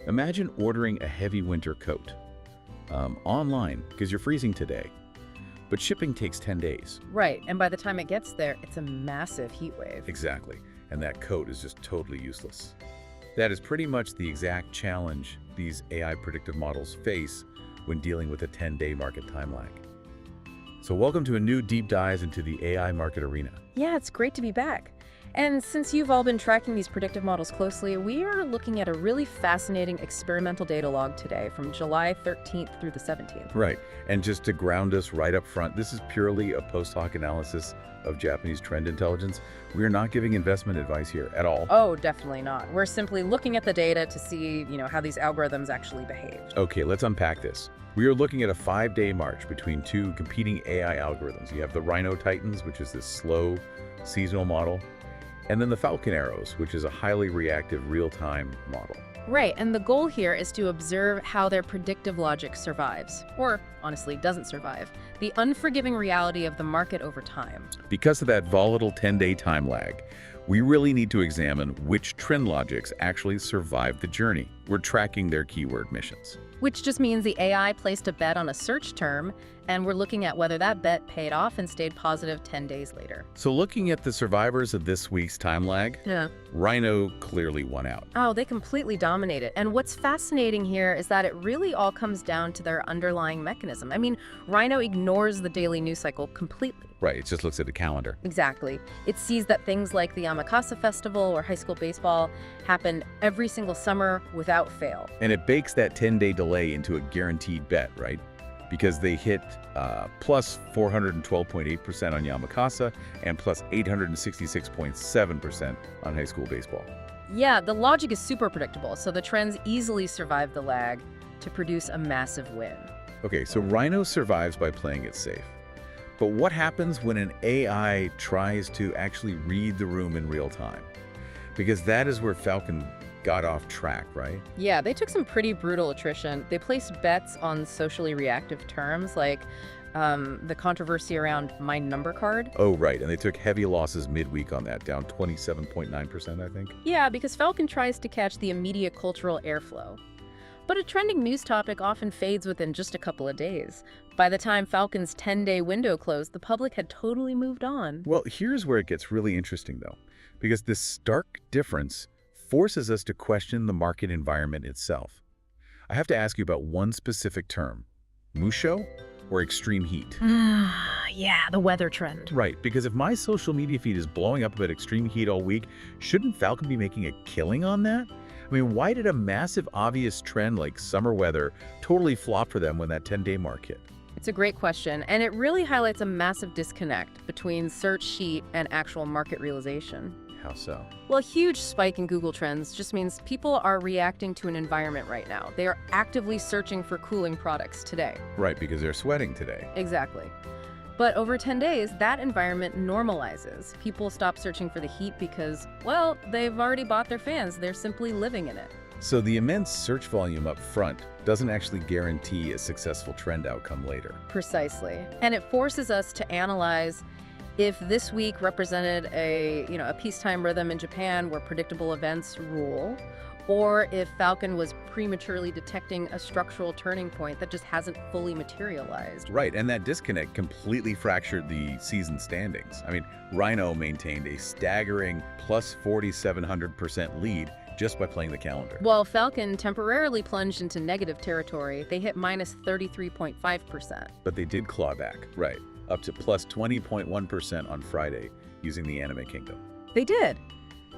Imagine ordering a heavy winter coat online because you're freezing today, but shipping takes 10 days. Right, and by the time it gets there, it's a massive heat wave. Exactly, and that coat is just totally useless. That is pretty much the exact challenge these AI predictive models face when dealing with a 10-day market time lag. So welcome to a new deep dive into the AI market arena. Yeah, it's great to be back. And since you've all been tracking these predictive models closely, we are looking at a really fascinating experimental data log today from July 13th through the 17th. Right, and just to ground us right up front, this is purely a post hoc analysis of Japanese trend intelligence. We are not giving investment advice here at all. Oh, definitely not. We're simply looking at the data to see, how these algorithms actually behaved. Okay, let's unpack this. We are looking at a 5-day march between two competing AI algorithms. You have the Rhino Titans, which is this slow seasonal model, and then the Falcon Arrows, which is a highly reactive real-time model. Right, and the goal here is to observe how their predictive logic survives, or honestly doesn't survive, the unforgiving reality of the market over time. Because of that volatile 10-day time lag, we really need to examine which trend logics actually survived the journey. We're tracking their keyword missions. Which just means the AI placed a bet on a search term, and we're looking at whether that bet paid off and stayed positive 10 days later. So looking at the survivors of this week's time lag, Yeah. Rhino clearly won out. Oh, they completely dominated. And what's fascinating here is that it really all comes down to their underlying mechanism. I mean, Rhino ignores the daily news cycle completely. Right, it just looks at the calendar. Exactly. It sees that things like the Yamakasa Festival or high school baseball happen every single summer without fail. And it bakes that 10-day delay into a guaranteed bet, right? Because they hit plus 412.8% on Yamakasa and plus 866.7% on high school baseball. Yeah, the logic is super predictable, so the trends easily survive the lag to produce a massive win. Okay, so Rhino survives by playing it safe. But what happens when an AI tries to actually read the room in real time? Because that is where Falcon got off track, right? Yeah, they took some pretty brutal attrition. They placed bets on socially reactive terms like the controversy around my number card. Oh, right, and they took heavy losses midweek on that, down 27.9%, I think. Yeah, because Falcon tries to catch the immediate cultural airflow. But a trending news topic often fades within just a couple of days. By the time Falcon's 10-day window closed, the public had totally moved on. Well, here's where it gets really interesting, though, because this stark difference forces us to question the market environment itself. I have to ask you about one specific term, musho or extreme heat? Yeah, the weather trend. Right, because if my social media feed is blowing up about extreme heat all week, shouldn't Falcon be making a killing on that? I mean, why did a massive obvious trend like summer weather totally flop for them when that 10-day mark hit? It's a great question, and it really highlights a massive disconnect between search heat and actual market realization. How so? Well, a huge spike in Google Trends just means people are reacting to an environment right now. They are actively searching for cooling products today. Right, because they're sweating today. Exactly. But over 10 days, that environment normalizes. People stop searching for the heat because, well, they've already bought their fans. They're simply living in it. So the immense search volume up front doesn't actually guarantee a successful trend outcome later. Precisely. And it forces us to analyze if this week represented a peacetime rhythm in Japan where predictable events rule, or if Falcon was prematurely detecting a structural turning point that just hasn't fully materialized. Right, and that disconnect completely fractured the season standings. I mean, Rhino maintained a staggering plus 4,700% lead just by playing the calendar. While Falcon temporarily plunged into negative territory, they hit minus 33.5%. But they did claw back, right, up to plus 20.1% on Friday using the Anime Kingdom. They did.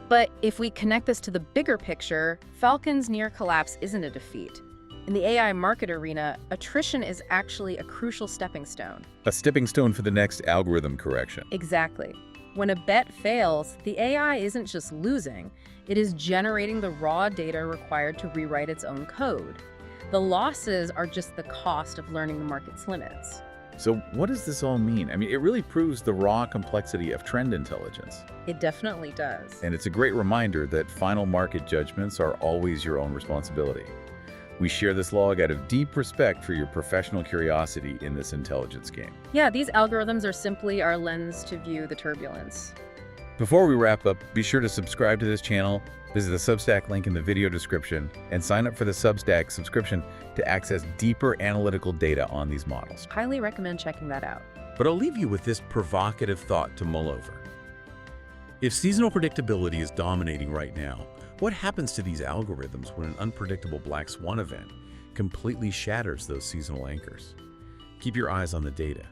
But if we connect this to the bigger picture, Falcon's near collapse isn't a defeat. In the AI market arena, attrition is actually a crucial stepping stone. A stepping stone for the next algorithm correction. Exactly. When a bet fails, the AI isn't just losing, it is generating the raw data required to rewrite its own code. The losses are just the cost of learning the market's limits. So what does this all mean? I mean, it really proves the raw complexity of trend intelligence. It definitely does. And it's a great reminder that final market judgments are always your own responsibility. We share this log out of deep respect for your professional curiosity in this intelligence game. Yeah, these algorithms are simply our lens to view the turbulence. Before we wrap up, be sure to subscribe to this channel, visit the Substack link in the video description, and sign up for the Substack subscription to access deeper analytical data on these models. Highly recommend checking that out. But I'll leave you with this provocative thought to mull over. If seasonal predictability is dominating right now, what happens to these algorithms when an unpredictable black swan event completely shatters those seasonal anchors? Keep your eyes on the data.